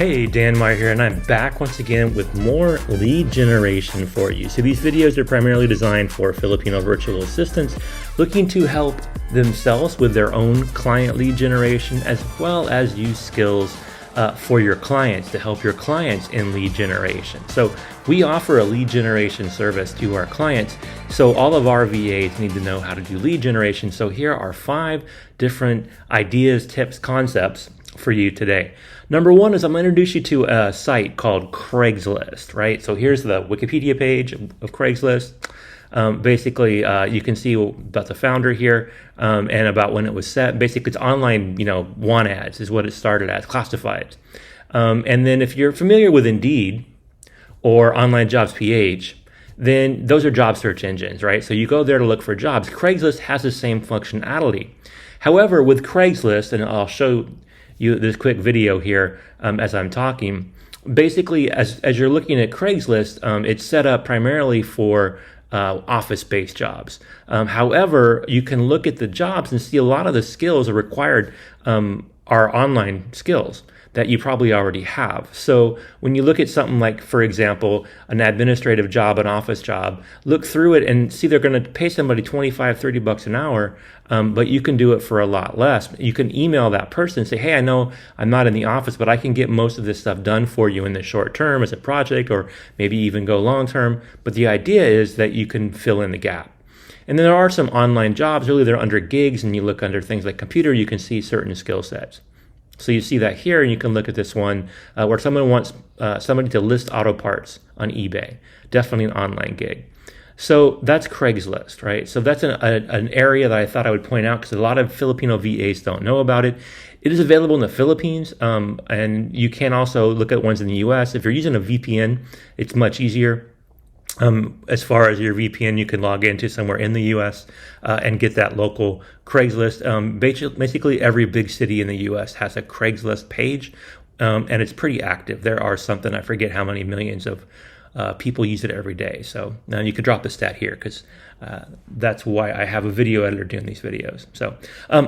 Hey, Dan Meyer here, and I'm back once again with more lead generation for you. So these videos are primarily designed for Filipino virtual assistants looking to help themselves with their own client lead generation, as well as use skills for your clients to help your clients in lead generation. So we offer a lead generation service to our clients. So all of our VAs need to know how to do lead generation. So here are 5 different ideas, tips, concepts for you today. Number one is I'm going to introduce you to a site called Craigslist, right? So here's the Wikipedia page of Craigslist. Basically, you can see about the founder here and about when it was set. Basically, it's online, want ads is what it started as, classifieds. And then if you're familiar with Indeed or Online Jobs PH, then those are job search engines, right? So you go there to look for jobs. Craigslist has the same functionality. However, with Craigslist, and I'll show you this quick video here as I'm talking. Basically, as you're looking at Craigslist, it's set up primarily for office-based jobs. However, you can look at the jobs and see a lot of the skills are required are online skills that you probably already have. So when you look at something like, for example, an administrative job, an office job, look through it and see they're going to pay somebody $25-$30 an hour, but you can do it for a lot less. You can email that person and say, hey, I know I'm not in the office, but I can get most of this stuff done for you in the short term as a project, or maybe even go long term. But the idea is that you can fill in the gap. And then there are some online jobs, really they're under gigs, and you look under things like computer, you can see certain skill sets. So you see that here, and you can look at this one where someone wants somebody to list auto parts on eBay. Definitely an online gig. So that's Craigslist, right? So that's an area that I thought I would point out because a lot of Filipino VAs don't know about it. It is available in the Philippines, and you can also look at ones in the US. If you're using a VPN, it's much easier. As far as your VPN, you can log into somewhere in the U.S. And get that local Craigslist. Basically, every big city in the U.S. has a Craigslist page, and it's pretty active. There are something, I forget how many millions of people use it every day. So now you could drop the stat here because that's why I have a video editor doing these videos. So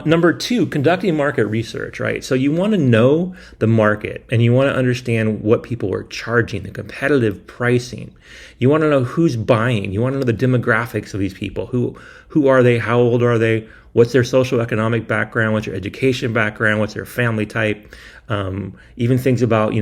number 2, conducting market research, right? So you want to know the market and you want to understand what people are charging, the competitive pricing. You want to know who's buying. You want to know the demographics of these people. Who are they? How old are they? What's their social economic background? What's their education background? What's their family type? Even things about,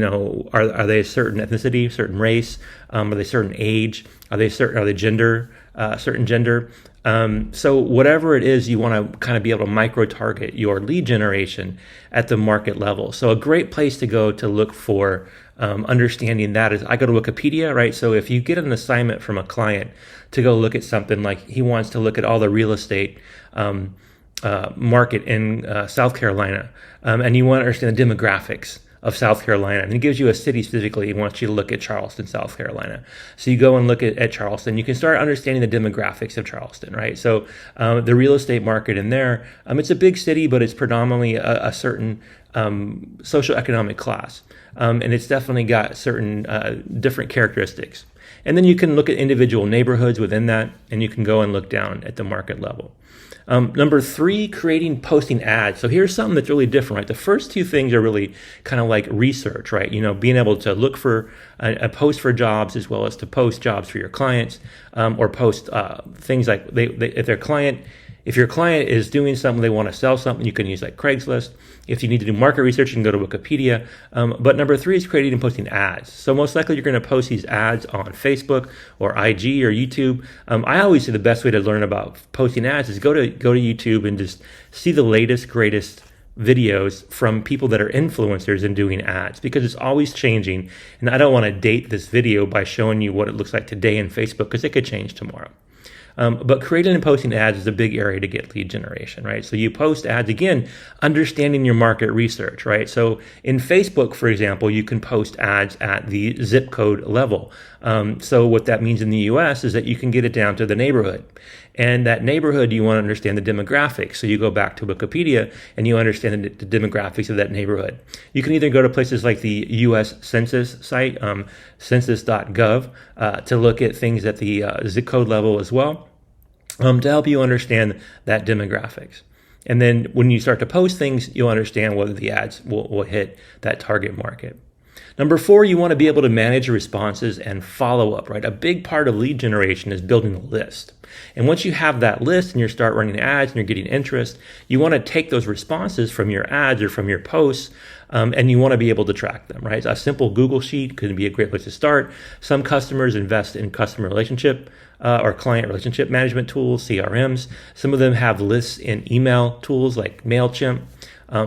are they a certain ethnicity, certain race? Are they certain age? Are they gender, certain gender? So whatever it is, you want to kind of be able to micro-target your lead generation at the market level. So a great place to go to look for understanding that is I go to Wikipedia, right? So if you get an assignment from a client to go look at something like he wants to look at all the real estate market in South Carolina, and you want to understand the demographics of South Carolina, and it gives you a city specifically. He wants you to look at Charleston, South Carolina. So you go and look at Charleston. You can start understanding the demographics of Charleston, right? So the real estate market in there, it's a big city, but it's predominantly a certain socioeconomic class, and it's definitely got certain different characteristics. And then you can look at individual neighborhoods within that, and you can go and look down at the market level. Number 3, posting ads. So here's something that's really different, right? The first 2 things are really kind of like research, right? Being able to look for a post for jobs as well as to post jobs for your clients, or post things like if your client is doing something, they want to sell something, you can use like Craigslist. If you need to do market research, you can go to Wikipedia. But number 3 is creating and posting ads. So most likely you're going to post these ads on Facebook or IG or YouTube. I always say the best way to learn about posting ads is go to YouTube and just see the latest, greatest videos from people that are influencers in doing ads, because it's always changing. And I don't want to date this video by showing you what it looks like today in Facebook, because it could change tomorrow. But creating and posting ads is a big area to get lead generation, right? So you post ads, again, understanding your market research, right? So in Facebook, for example, you can post ads at the zip code level. So what that means in the US is that you can get it down to the neighborhood. And that neighborhood, you want to understand the demographics. So you go back to Wikipedia and you understand the demographics of that neighborhood. You can either go to places like the US Census site, census.gov, to look at things at the zip code level as well, to help you understand that demographics. And then when you start to post things, you'll understand whether the ads will hit that target market. Number 4, you want to be able to manage your responses and follow up, right? A big part of lead generation is building a list. And once you have that list and you start running ads and you're getting interest, you want to take those responses from your ads or from your posts, and you want to be able to track them, right? A simple Google Sheet could be a great place to start. Some customers invest in customer relationship or client relationship management tools, CRMs. Some of them have lists in email tools like MailChimp.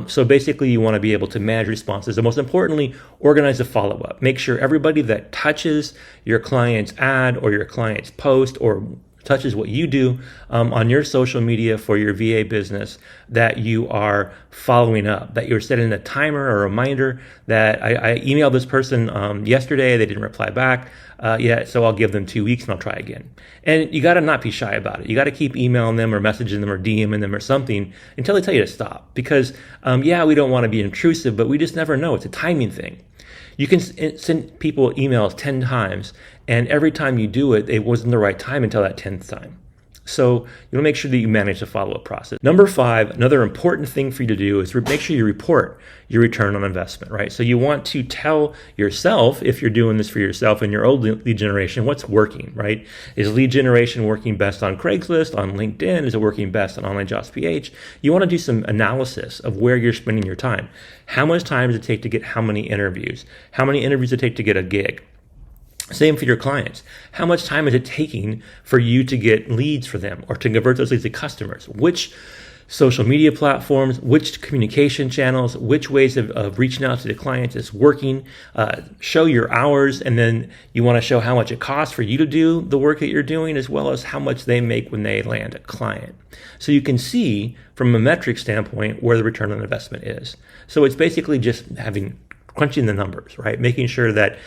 So basically, you want to be able to manage responses, and most importantly, organize a follow-up. Make sure everybody that touches your client's ad or your client's post or touches what you do on your social media for your VA business, that you are following up, that you're setting a timer or a reminder that I emailed this person yesterday, they didn't reply back yet, so I'll give them 2 weeks and I'll try again. And you got to not be shy about it. You got to keep emailing them or messaging them or DMing them or something until they tell you to stop. Because we don't want to be intrusive, but we just never know. It's a timing thing. You can send people emails 10 times, and every time you do it, it wasn't the right time until that 10th time. So you want to make sure that you manage the follow-up process. Number 5, another important thing for you to do is make sure you report your return on investment, right? So you want to tell yourself, if you're doing this for yourself in your old lead generation, what's working, right? Is lead generation working best on Craigslist, on LinkedIn? Is it working best on Online Jobs PH? You want to do some analysis of where you're spending your time. How much time does it take to get how many interviews? How many interviews does it take to get a gig? Same for your clients. How much time is it taking for you to get leads for them or to convert those leads to customers? Which social media platforms, which communication channels, which ways of reaching out to the clients is working? Show your hours, and then you want to show how much it costs for you to do the work that you're doing, as well as how much they make when they land a client. So you can see from a metric standpoint where the return on investment is. So it's basically just crunching the numbers, right? Making sure that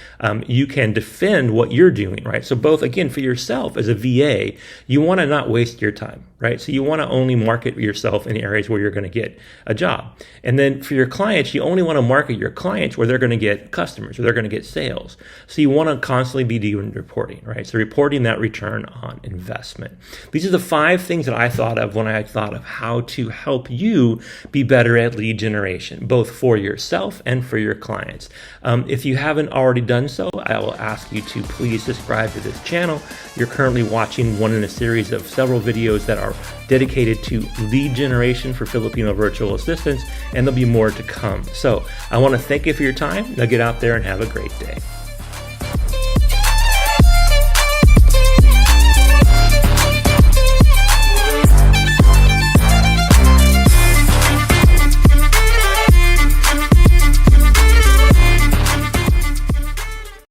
you can defend what you're doing, right? So both, again, for yourself as a VA, you want to not waste your time, right? So you want to only market yourself in areas where you're going to get a job. And then for your clients, you only want to market your clients where they're going to get customers, where they're going to get sales. So you want to constantly be doing reporting, right? So reporting that return on investment. These are the 5 things that I thought of when I thought of how to help you be better at lead generation, both for yourself and for your clients. If you haven't already done so, I will ask you to please subscribe to this channel. You're currently watching one in a series of several videos that are dedicated to lead generation for Filipino virtual assistants, and there'll be more to come. So I want to thank you for your time. Now get out there and have a great day.